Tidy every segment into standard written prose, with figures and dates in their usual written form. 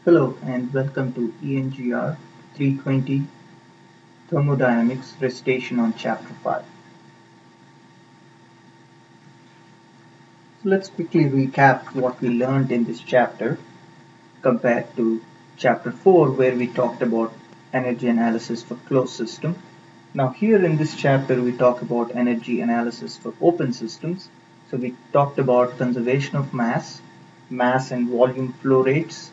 Hello and welcome to ENGR 320 Thermodynamics Recitation on Chapter 5. So let's quickly recap what we learned in this chapter compared to Chapter 4 where we talked about energy analysis for closed system. Now here in this chapter we talk about energy analysis for open systems. So we talked about conservation of mass and volume flow rates,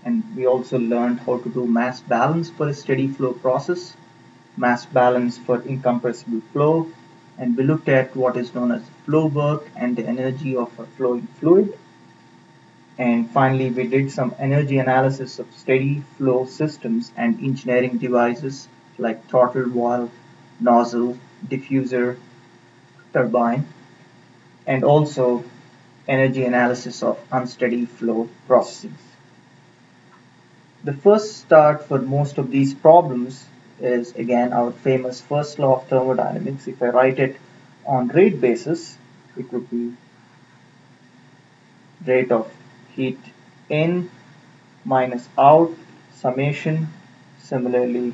and we also learned how to do mass balance for a steady flow process, mass balance for incompressible flow, and we looked at what is known as flow work and the energy of a flowing fluid. And finally, we did some energy analysis of steady flow systems and engineering devices like throttle valve, nozzle, diffuser, turbine, and also energy analysis of unsteady flow processes. The first start for most of these problems is again our famous first law of thermodynamics. If I write it on rate basis, it would be rate of heat in minus out summation. Similarly,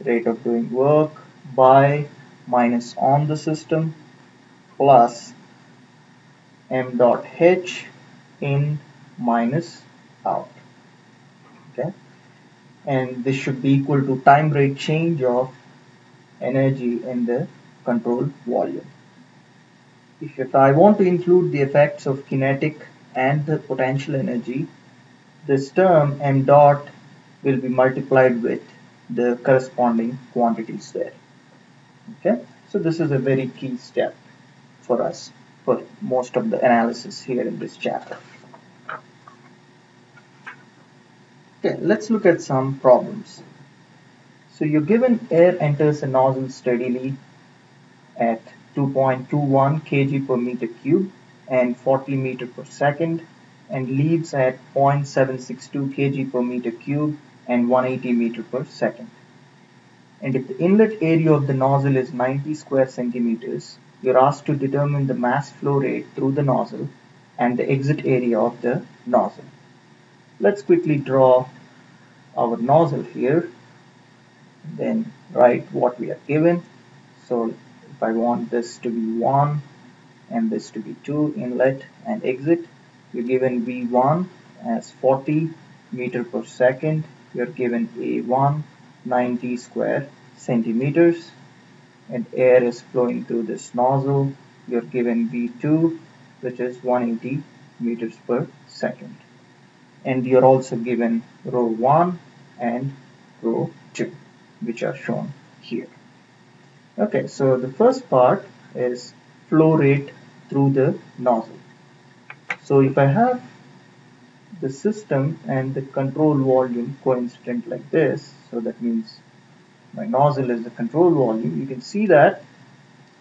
rate of doing work by minus on the system plus m dot h in minus out. Okay, and this should be equal to time rate change of energy in the control volume. If I want to include the effects of kinetic and the potential energy, this term m dot will be multiplied with the corresponding quantities there. Okay, so this is a very key step for us for most of the analysis here in this chapter. Okay, let's look at some problems. So you're given air enters a nozzle steadily at 2.21 kg per meter cube and 40 meter per second and leaves at 0.762 kg per meter cube and 180 meter per second. And if the inlet area of the nozzle is 90 square centimeters, you're asked to determine the mass flow rate through the nozzle and the exit area of the nozzle. Let's quickly draw our nozzle here, then write what we are given. So if I want this to be 1 and this to be 2 inlet and exit, you're given V1 as 40 meter per second, you're given A1 90 square centimeters, and air is flowing through this nozzle, you're given V2 which is 180 meters per second, and you're also given row 1 and row 2 which are shown here. Okay, so the first part is flow rate through the nozzle. So if I have the system and the control volume coincident like this, so that means my nozzle is the control volume, you can see that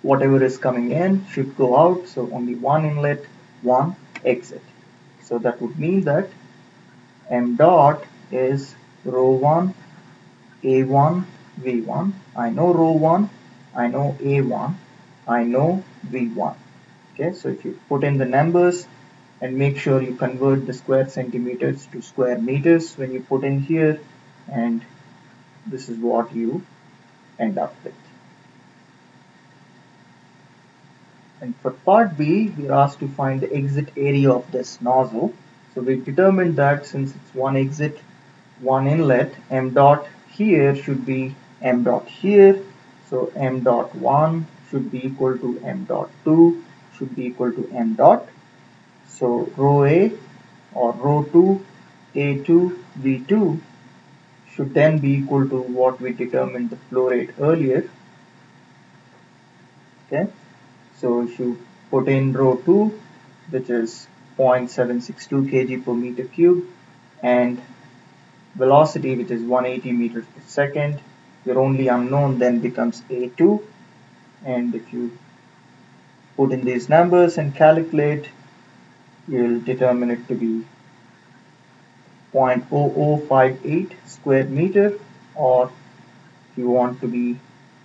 whatever is coming in should go out, so only one inlet, one exit. So that would mean that m dot is row 1 A1 V1. I know row 1, I know A1, I know V1. Okay, so if you put in the numbers and make sure you convert the square centimeters to square meters when you put in here, and this is what you end up with. And for part B, we are asked to find the exit area of this nozzle. So we determined that since it's one exit, one inlet, m dot here should be m dot here. So m dot 1 should be equal to m dot 2 should be equal to m dot. So row A or row 2 A2 V2 should then be equal to what we determined the flow rate earlier. Okay, so if you put in row 2, which is 0.762 kg per meter cube, and velocity, which is 180 meters per second, your only unknown then becomes A2, and if you put in these numbers and calculate, you'll determine it to be 0.0058 square meter, or if you want to be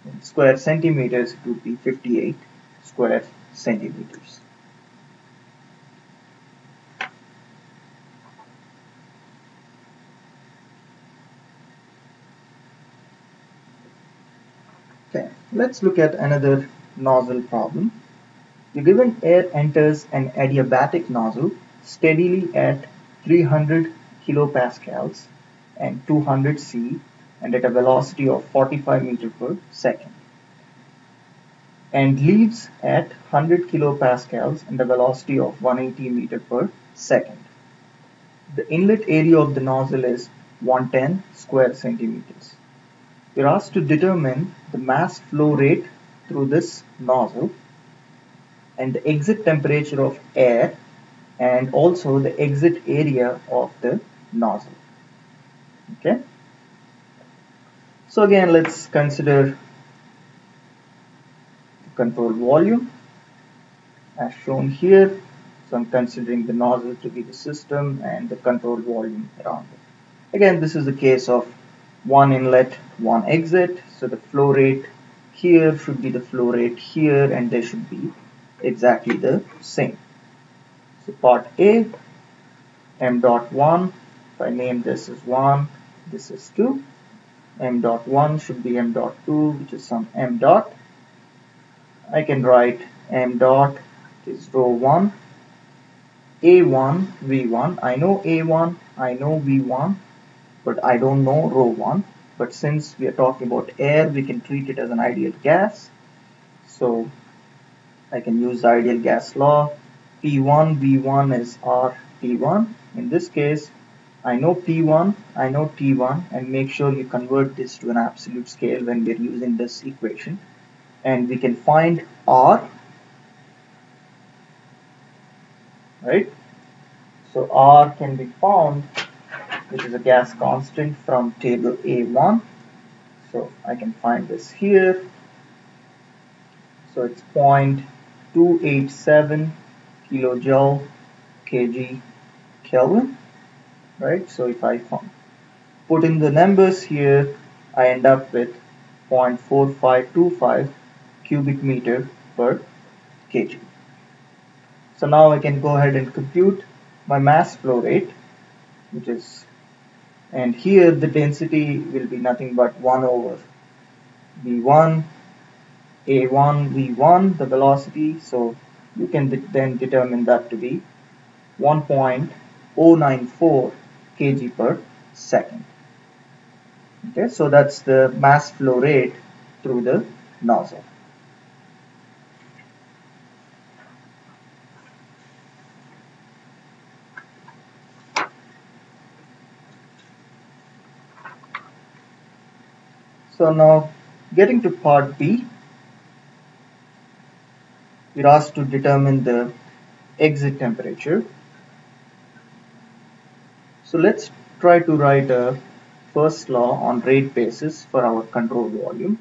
in square centimeters, it would be 58 square centimeters. Okay, let's look at another nozzle problem. You're given air enters an adiabatic nozzle steadily at 300 kilopascals and 200 C and at a velocity of 45 meter per second, and leaves at 100 kilopascals and a velocity of 180 meter per second. The inlet area of the nozzle is 110 square centimeters. You're asked to determine the mass flow rate through this nozzle and the exit temperature of air and also the exit area of the nozzle. Okay. So again, let's consider the control volume as shown here. So I'm considering the nozzle to be the system and the control volume around it. Again, this is the case of one inlet, one exit. So the flow rate here should be the flow rate here, and they should be exactly the same. So part A, m dot 1, if I name this as 1, this is 2. M dot 1 should be m dot 2, which is some m dot. I can write m dot is rho 1, A1, V1. I know A1, I know V1, but I don't know rho 1. But since we are talking about air, we can treat it as an ideal gas. So I can use the ideal gas law. P1, V1 is R T1. In this case, I know P1, I know T1, and make sure you convert this to an absolute scale when we're using this equation. And we can find R, right? So R can be found, which is a gas constant from table A1. So I can find this here. So it's 0.287 kilojoule kg Kelvin, right? So if I put in the numbers here, I end up with 0.4525 cubic meter per kg. So now I can go ahead and compute my mass flow rate, which is, and here the density will be nothing but 1 over V1, A1, V1, the velocity. So you can then determine that to be 1.094 kg per second. Okay, so that's the mass flow rate through the nozzle. So now getting to part B, we're asked to determine the exit temperature. So let's try to write a first law on rate basis for our control volume.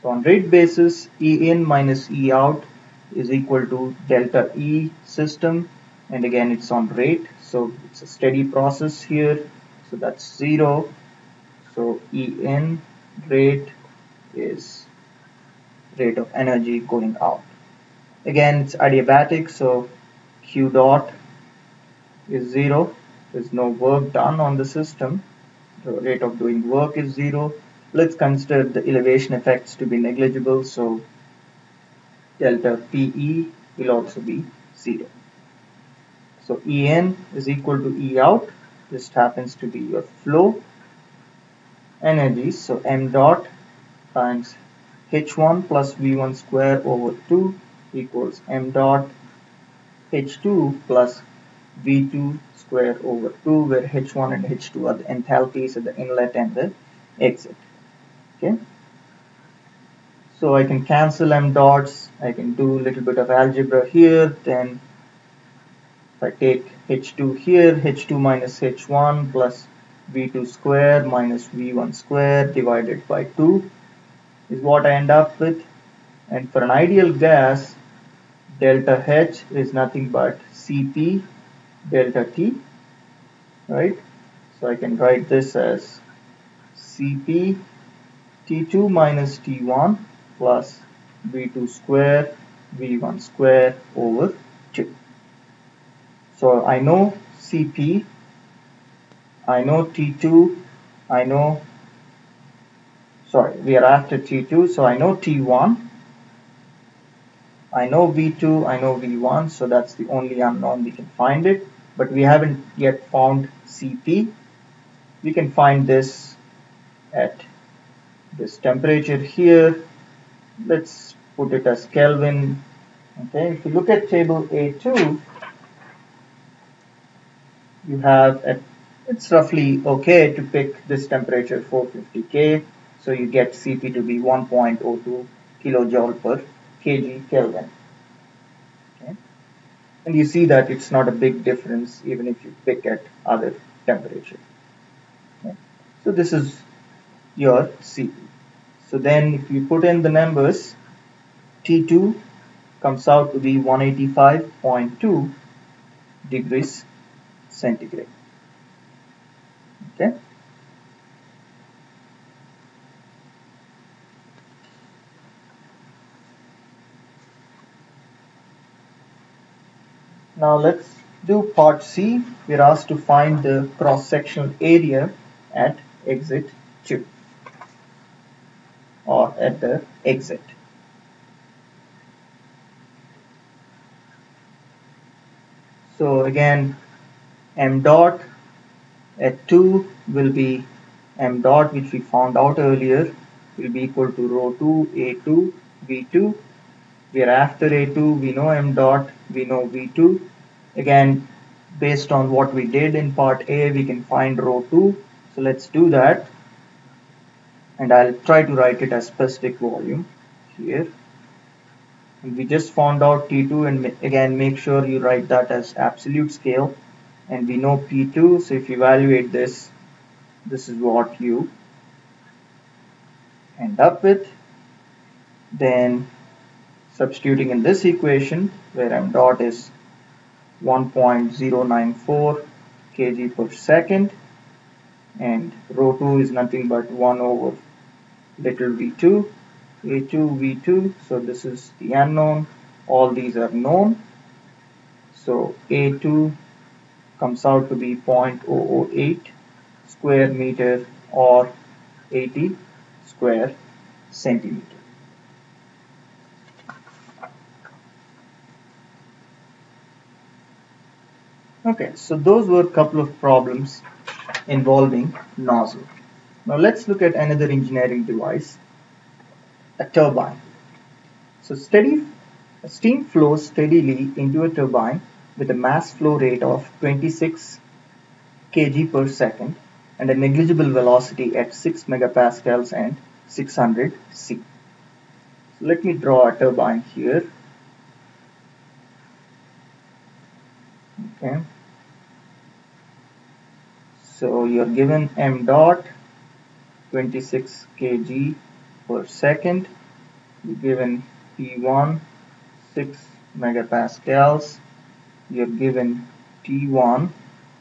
So on rate basis, E in minus E out is equal to delta E system, and again it's on rate, so it's a steady process here, so that's 0. So E in rate is rate of energy going out. Again, it's adiabatic, so Q dot is 0. There's no work done on the system. The rate of doing work is 0. Let's consider the elevation effects to be negligible, so delta PE will also be 0. So En is equal to E out. This happens to be your flow energy. So m dot times H1 plus V1 square over 2 equals m dot H2 plus V2 square over 2, where H1 and H2 are the enthalpies at the inlet and the exit. Okay. So I can cancel m dots. I can do a little bit of algebra here. Then if I take H2 here, H2 minus H1 plus V2 square minus V1 square divided by 2 is what I end up with. And for an ideal gas, delta H is nothing but Cp delta T, right? So I can write this as Cp T2 minus T1 plus V2 square V1 square over 2. So I know Cp, I know T2, I know, sorry, we are after T2, so I know T1, I know V2, I know V1, so that's the only unknown we can find it, but we haven't yet found Cp. We can find this at this temperature here. Let's put it as Kelvin. Okay, if you look at table A2, you have it's roughly okay to pick this temperature 450 K, so you get Cp to be 1.02 kilojoule per kg Kelvin. Okay? And you see that it's not a big difference even if you pick at other temperature. Okay? So this is your Cp. So then if you put in the numbers, T2 comes out to be 185.2 degrees centigrade. Okay. Now let's do part C. We're asked to find the cross-sectional area at exit 2 or at the exit. So again, m dot at 2 will be m dot, which we found out earlier, will be equal to rho 2 A2 V2. We are after A2, we know m dot, we know V2. Again, based on what we did in part A, we can find rho 2. So let's do that. And I'll try to write it as specific volume here. And we just found out T2, and again make sure you write that as absolute scale, and we know P2, so if you evaluate this, this is what you end up with. Then substituting in this equation where m dot is 1.094 kg per second and rho 2 is nothing but 1 over little v2, a2, v2, so this is the unknown, all these are known, so a2 comes out to be 0.008 square meter or 80 square centimeter. Okay, so those were a couple of problems involving nozzle. Now let's look at another engineering device, a turbine. So steam flows steadily into a turbine with a mass flow rate of 26 kg per second and a negligible velocity at 6 megapascals and 600 C. So let me draw a turbine here. Okay. So you're given m dot 26 kg per second. You're given P1 6 megapascals. You're given T1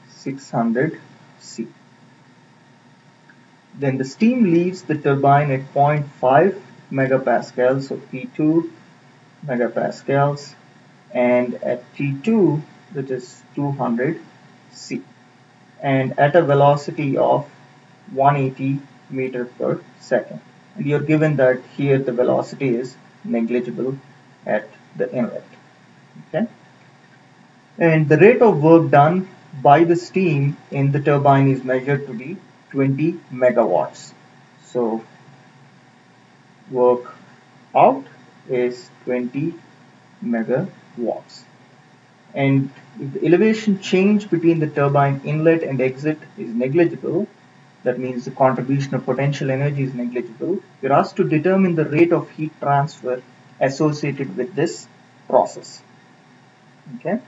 600 C. Then the steam leaves the turbine at 0.5 megapascals, so P2 megapascals, and at T2, that is 200 C, and at a velocity of 180 meter per second. And you're given that here the velocity is negligible at the inlet. Okay, and the rate of work done by the steam in the turbine is measured to be 20 megawatts. So work out is 20 megawatts. And if the elevation change between the turbine inlet and exit is negligible, that means the contribution of potential energy is negligible, you're asked to determine the rate of heat transfer associated with this process. Okay.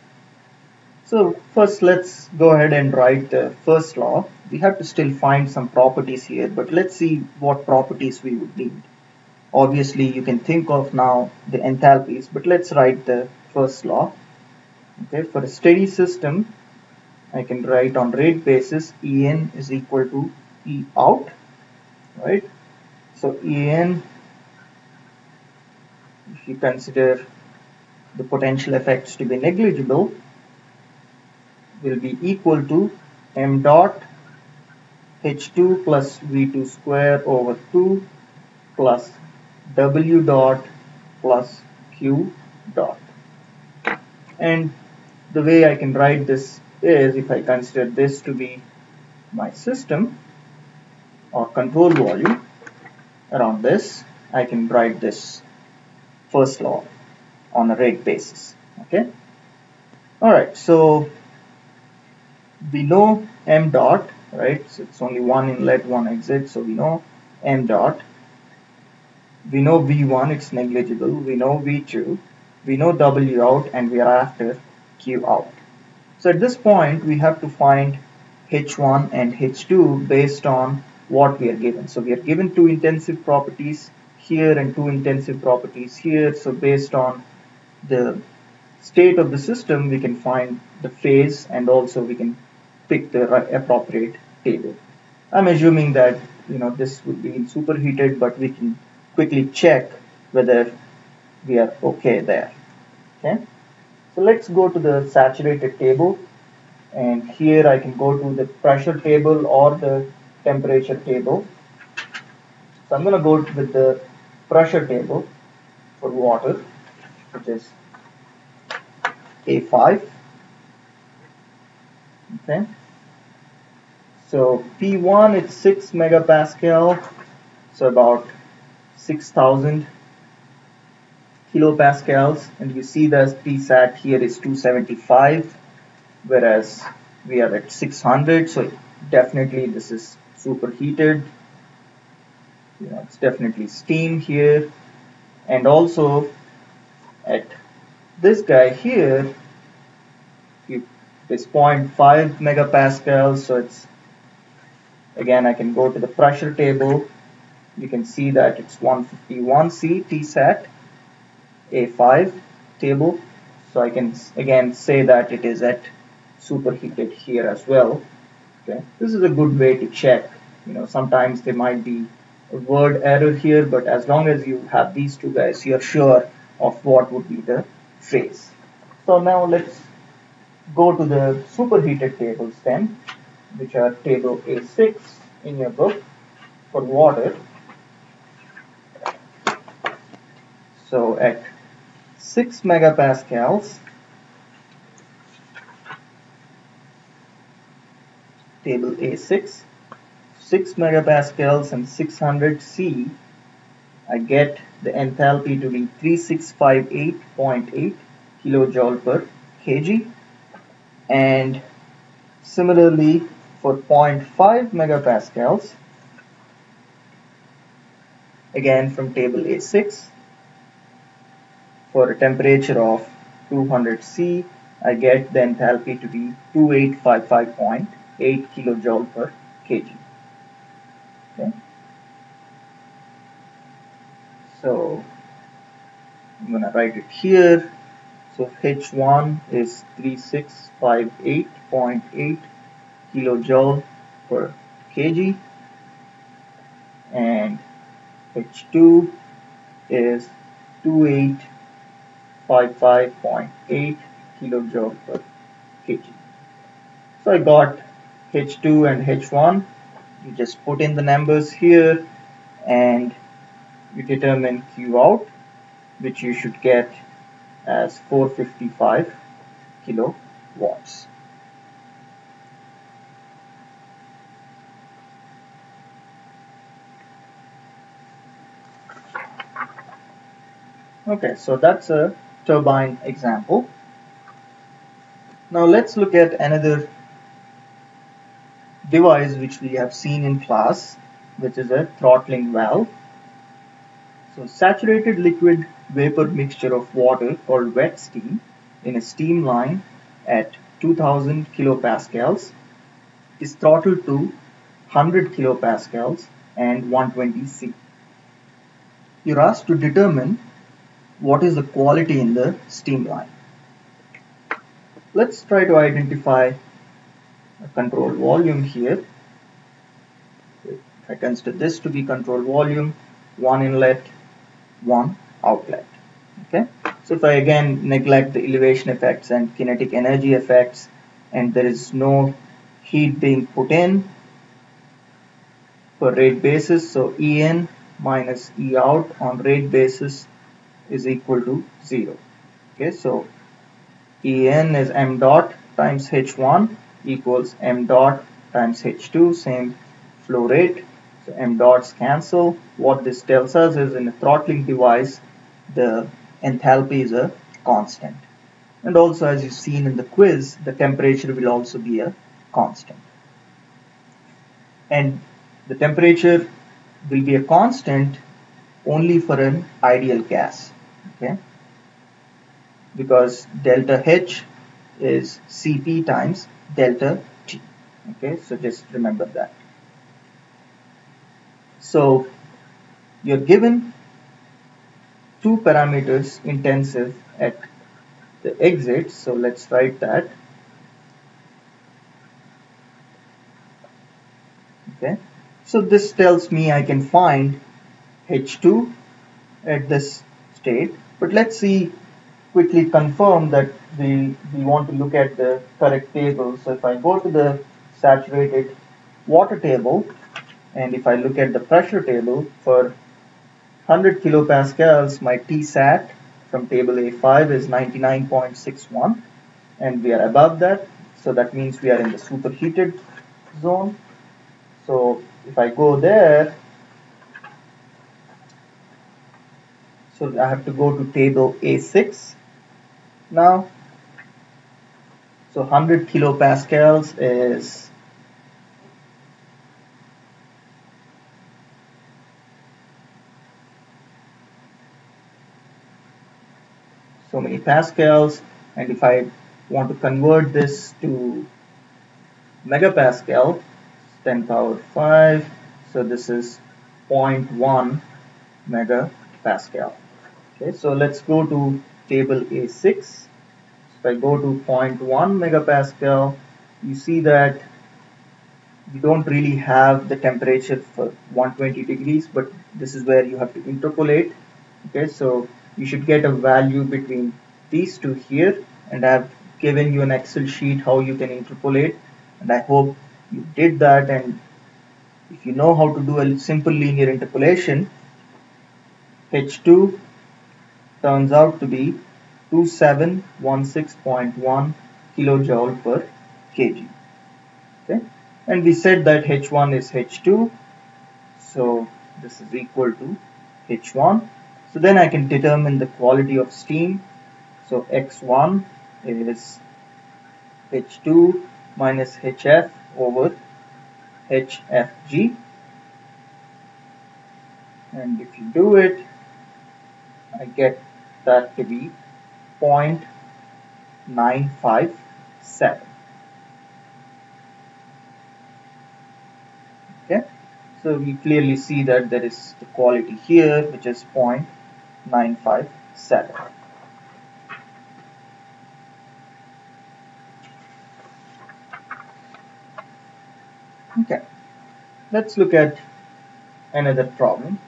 So first let's go ahead and write the first law. We have to still find some properties here, but let's see what properties we would need. Obviously you can think of now the enthalpies, but let's write the first law. Okay, for a steady system, I can write on rate basis En is equal to E out, right? So En, if you consider the potential effects to be negligible, will be equal to m dot H2 plus V2 square over 2 plus W dot plus Q dot. And the way I can write this is, if I consider this to be my system or control volume around this, I can write this first law on a rate basis. Okay. Alright, so we know m dot, right? So it's only one inlet, one exit, so we know m dot. We know V1, it's negligible. We know V2. We know W out, and we are after Q out. So at this point, we have to find H1 and H2 based on what we are given. So we are given two intensive properties here and two intensive properties here. So based on the state of the system, we can find the phase, and also we can pick the appropriate table. I'm assuming that this would be superheated, but we can quickly check whether we are okay there. Okay, so let's go to the saturated table, and here I can go to the pressure table or the temperature table. So I'm going to go with the pressure table for water, which is A5. Okay, so P1 it's 6 megapascal, so about 6,000 kilopascals, and you see the Tsat here is 275, whereas we are at 600, so definitely this is superheated. It's definitely steam here. And also at this guy here, it's 0.5 megapascals, so it's, again, I can go to the pressure table. You can see that it's 151 C Tsat A5 table, so I can again say that it is at superheated here as well. Okay, this is a good way to check. Sometimes there might be a word error here, but as long as you have these two guys, you're sure of what would be the phase. So now let's go to the superheated tables then, which are table A6 in your book for water. So at 6 megapascals, table A6, 6 megapascals and 600 C, I get the enthalpy to be 3658.8 kilojoule per kg. And similarly for 0.5 megapascals, again from table A6, for a temperature of 200 C, I get the enthalpy to be 2855.8 kilojoule per kg. Okay. So I'm going to write it here. So H1 is 3658.8 kilojoule per kg, and H2 is 2855.8 kilojoule per kg. So I got H2 and H1. You just put in the numbers here and you determine Q out, which you should get as 455 kilowatts. Okay, so that's a turbine example. Now let's look at another device which we have seen in class, which is a throttling valve. So saturated liquid vapor mixture of water called wet steam in a steam line at 2000 kilopascals is throttled to 100 kilopascals and 120 C. You're asked to determine what is the quality in the steam line. Let's try to identify a control volume here. If I consider this to be control volume, one inlet, one outlet. Okay, so if I again neglect the elevation effects and kinetic energy effects, and there is no heat being put in, per rate basis. So En minus E out on rate basis is equal to 0. Okay, so En is m dot times h1 equals m dot times h2, same flow rate. So m dots cancel. What this tells us is in a throttling device, the enthalpy is a constant. And also, as you've seen in the quiz, the temperature will also be a constant. And the temperature will be a constant only for an ideal gas. Okay, because delta H is Cp times delta T. Okay, so just remember that. So you're given two parameters intensive at the exit. So let's write that. Okay, so this tells me I can find H2 at this state, but let's see quickly confirm that we want to look at the correct table. So if I go to the saturated water table and if I look at the pressure table for 100 kilopascals, my Tsat from table A5 is 99.61 and we are above that. So that means we are in the superheated zone. So if I go there, so I have to go to table A6 now. So 100 kilopascals is so many pascals, and if I want to convert this to megapascal, 10 power 5, so this is zero point 0.1 megapascal. Okay, so let's go to table A6. If I go to zero point 0.1 megapascal, you see that you don't really have the temperature for 120 degrees, but this is where you have to interpolate. Okay, so you should get a value between these two here, and I've given you an Excel sheet how you can interpolate, and I hope you did that. And if you know how to do a simple linear interpolation, H2 turns out to be 2716.1 kilojoule per kg. Okay, and we said that H1 is H2, so this is equal to H1. So then I can determine the quality of steam. So X1 is H2 minus HF over HFG, and if you do it, I get that to be 0.957. Okay, so we clearly see that there is the quality here, which is 0.957. Okay, let's look at another problem.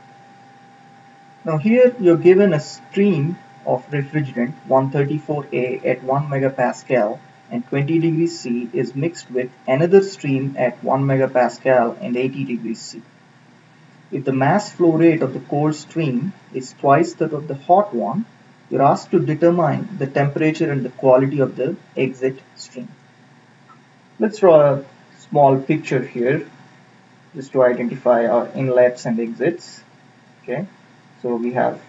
Now here you're given a stream of refrigerant 134A at 1 megapascal and 20 degrees C is mixed with another stream at 1 megapascal and 80 degrees C. If the mass flow rate of the cold stream is twice that of the hot one, you're asked to determine the temperature and the quality of the exit stream. Let's draw a small picture here just to identify our inlets and exits. Okay, so we have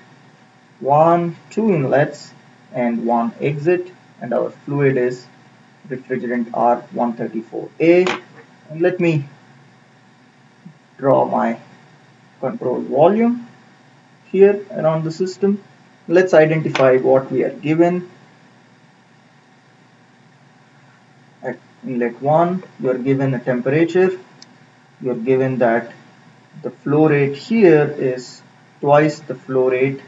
two inlets and one exit, and our fluid is refrigerant R134A. And let me draw my control volume here around the system. Let's identify what we are given. At inlet 1, you are given a temperature. You are given that the flow rate here is twice the flow rate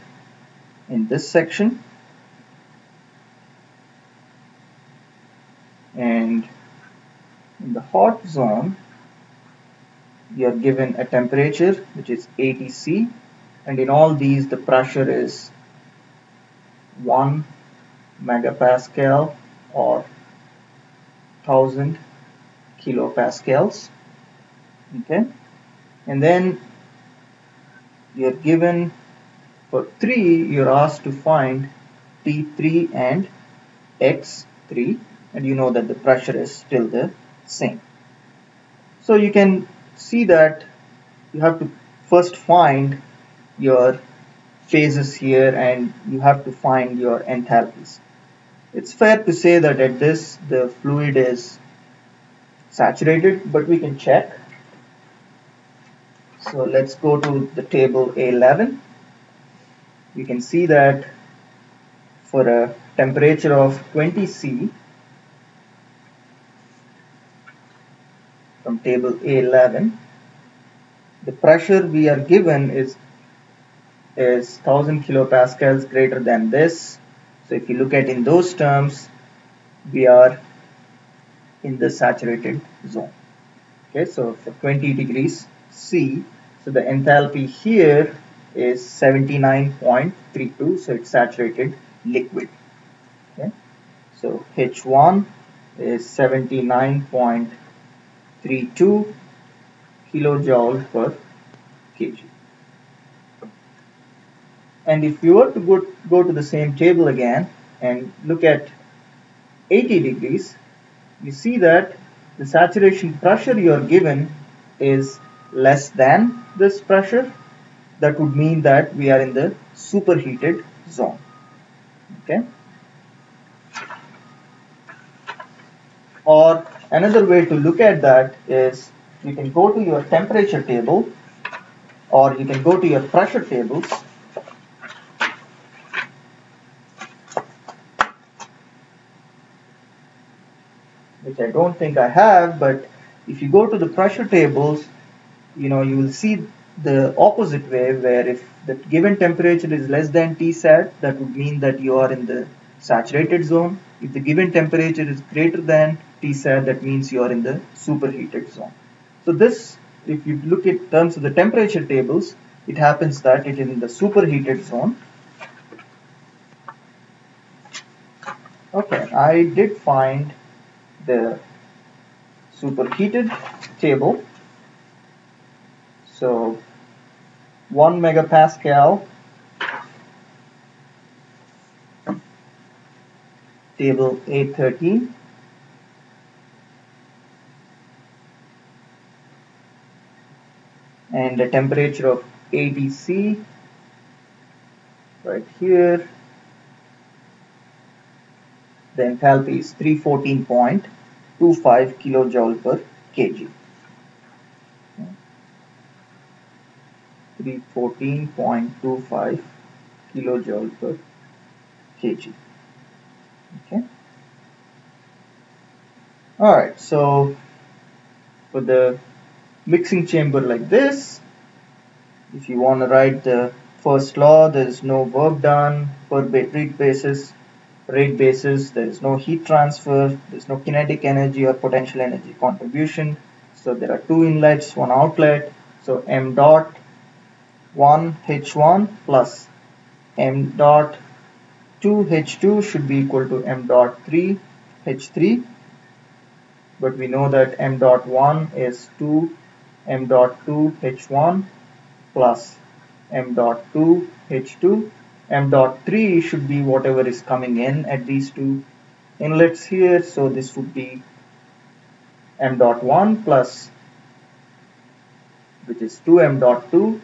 in this section, and in the hot zone you are given a temperature which is 80 C, and in all these the pressure is 1 megapascal or 1000 kilopascals. Okay, And then you're given for 3, you're asked to find T3 and X3, and you know that the pressure is still the same. So you can see that you have to first find your phases here and you have to find your enthalpies. It's fair to say that at this the fluid is saturated, but we can check. So let's go to the table A11. You can see that for a temperature of 20 C from table A11, the pressure we are given is 1000 kilopascals greater than this. So if you look at in those terms, we are in the saturated zone. Okay, so for 20 degrees C, so the enthalpy here is 79.32, so it's saturated liquid. Okay, so H1 is 79.32 kilojoule per kg. And if you were to go to the same table again and look at 80 degrees, you see that the saturation pressure you are given is less than this pressure. That would mean that we are in the superheated zone. Okay. Or another way to look at that is you can go to your temperature table or you can go to your pressure tables. Which I don't think I have, but if you go to the pressure tables, you will see the opposite way, where if the given temperature is less than Tsat, that would mean that you are in the saturated zone. If the given temperature is greater than Tsat, that means you are in the superheated zone. So this, if you look at terms of the temperature tables, it happens that it is in the superheated zone. Okay, I did find the superheated table. So 1 megapascal, table A13, and the temperature of 80 C right here. The enthalpy is 314.25 kilojoule per kg. 314.25 kilojoule per kg. Okay. Alright, so for the mixing chamber like this, if you want to write the first law, there is no work done per rate basis. There is no heat transfer, there is no kinetic energy or potential energy contribution. So there are two inlets, one outlet. So m dot 1 H1 plus m dot 2 H2 should be equal to m dot 3 H3. But we know that m dot 1 is 2 m dot 2 H1 plus m dot 2 H2. M dot 3 should be whatever is coming in at these two inlets here. So this would be m dot 1 plus, which is 2 m dot 2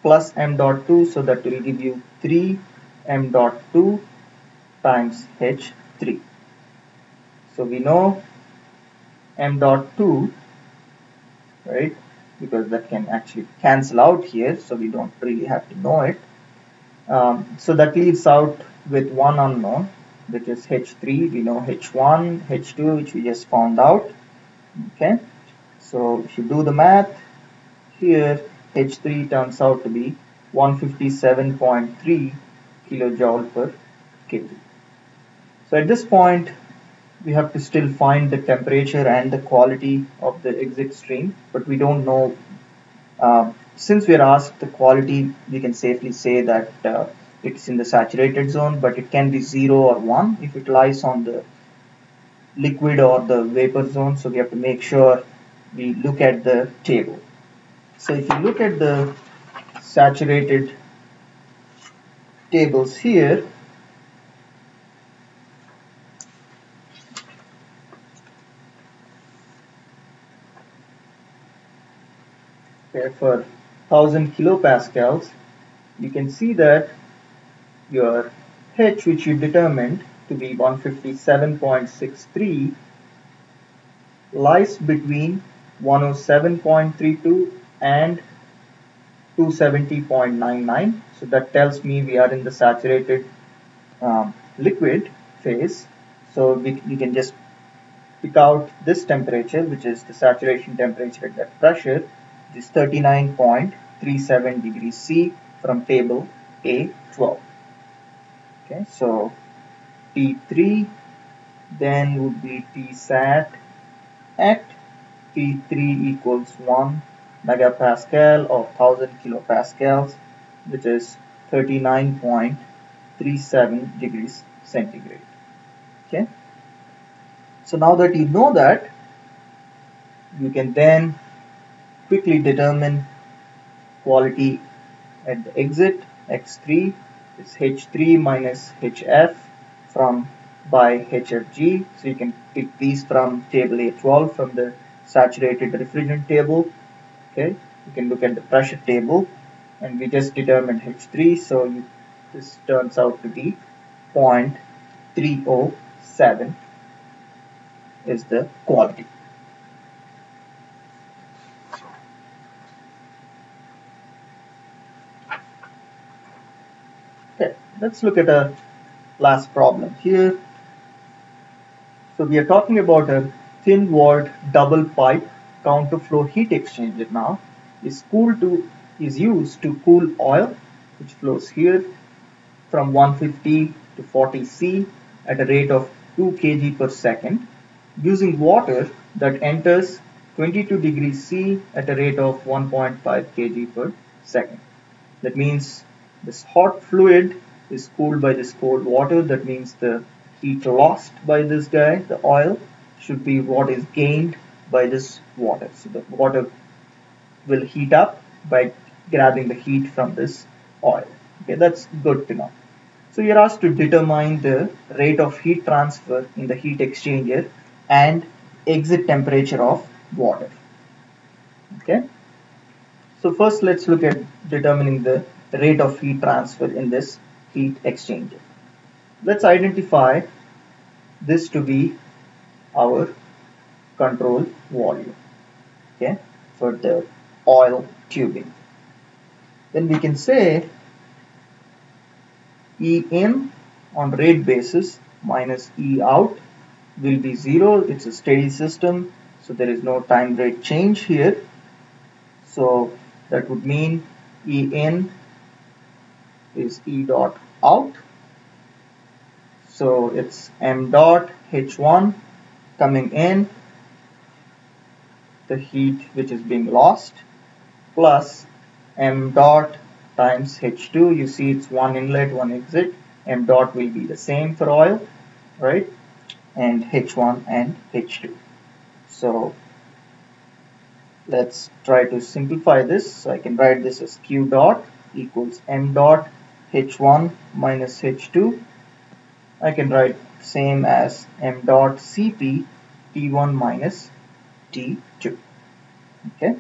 plus m dot 2. So that will give you 3 m dot 2 times H3. So we know m dot 2, right? Because that can actually cancel out here. So we don't really have to know it. So that leaves out with one unknown, which is H3. We know H1, H2, which we just found out. Okay, so if you do the math here, H3 turns out to be 157.3 kilojoule per kg. So at this point, we have to still find the temperature and the quality of the exit stream, but we don't know. Since we are asked the quality, we can safely say that it's in the saturated zone, but it can be 0 or 1 if it lies on the liquid or the vapor zone. So we have to make sure we look at the table. So if you look at the saturated tables here, okay, for 1000 kilopascals, you can see that your H, which you determined to be 157.63, lies between 107.32 and 270.99. So that tells me we are in the saturated liquid phase. So we can just pick out this temperature, which is the saturation temperature at that pressure, which is 39.37 degrees C from table A12. Okay, so T3 then would be Tsat at T3 equals 1 megapascal or 1000 kilopascals, which is 39.37 degrees centigrade. Okay, so now that you know that, you can then quickly determine quality at the exit. X3 is H3 minus HF from by HFG. So you can pick these from table A12 from the saturated refrigerant table. Okay, you can look at the pressure table, and we just determined H3, so this turns out to be 0.307 is the quality. Okay, let's look at a last problem here. So we are talking about a thin-walled double pipe counterflow heat exchanger now is used to cool oil, which flows here from 150 to 40 C at a rate of 2 kg per second, using water that enters 22 degrees C at a rate of 1.5 kg per second. That means this hot fluid is cooled by this cold water. That means the heat lost by this guy, the oil, should be what is gained by this water. So the water will heat up by grabbing the heat from this oil. Okay, that's good to know. So you're asked to determine the rate of heat transfer in the heat exchanger and exit temperature of water. Okay. So first let's look at determining the rate of heat transfer in this heat exchanger. Let's identify this to be our control volume, okay, for the oil tubing. Then we can say E in on rate basis minus E out will be 0. It's a steady system, so there is no time rate change here. So that would mean E in is E dot out. So it's m dot H1 coming in, the heat which is being lost, plus m dot times H2. You see it's one inlet, one exit. M dot will be the same for oil, right? And H1 and H2. So let's try to simplify this. So I can write this as Q dot equals m dot H1 minus H2. I can write same as m dot Cp T1 minus T2. Okay.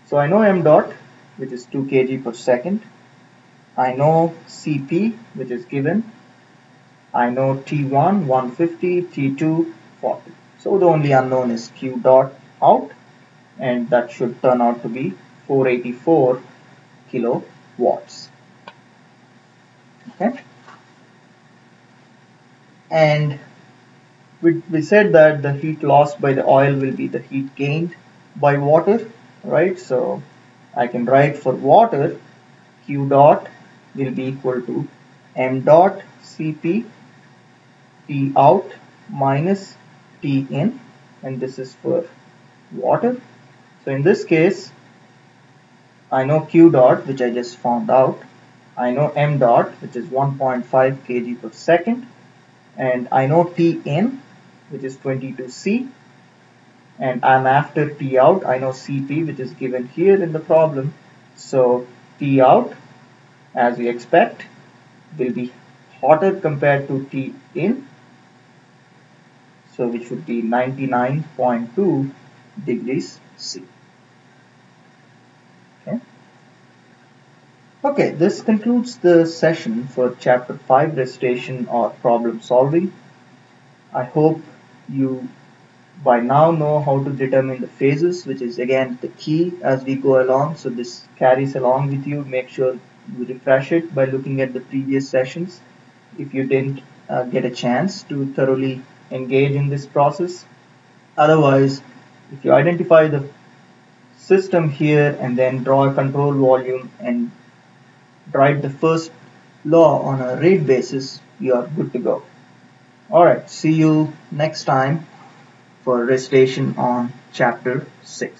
So I know m dot, which is 2 kg per second. I know Cp, which is given. I know T1 150, T2 40. So the only unknown is Q dot out, and that should turn out to be 484 kilowatts. Okay. And we said that the heat lost by the oil will be the heat gained by water, right? So I can write for water, Q dot will be equal to m dot Cp T out minus T in, and this is for water. So in this case, I know Q dot, which I just found out. I know m dot, which is 1.5 kg per second, and I know T in, which is 22 C, and I'm after T out. I know Cp, which is given here in the problem. So T out, as we expect, will be hotter compared to T in, so which would be 99.2 degrees C. Okay. Okay, this concludes the session for chapter 5, recitation or problem solving. I hope you by now know how to determine the phases, which is again the key as we go along. So this carries along with you. Make sure you refresh it by looking at the previous sessions if you didn't get a chance to thoroughly engage in this process. Otherwise, if you identify the system here and then draw a control volume and write the first law on a rate basis, you are good to go. Alright, see you next time for recitation on chapter 6.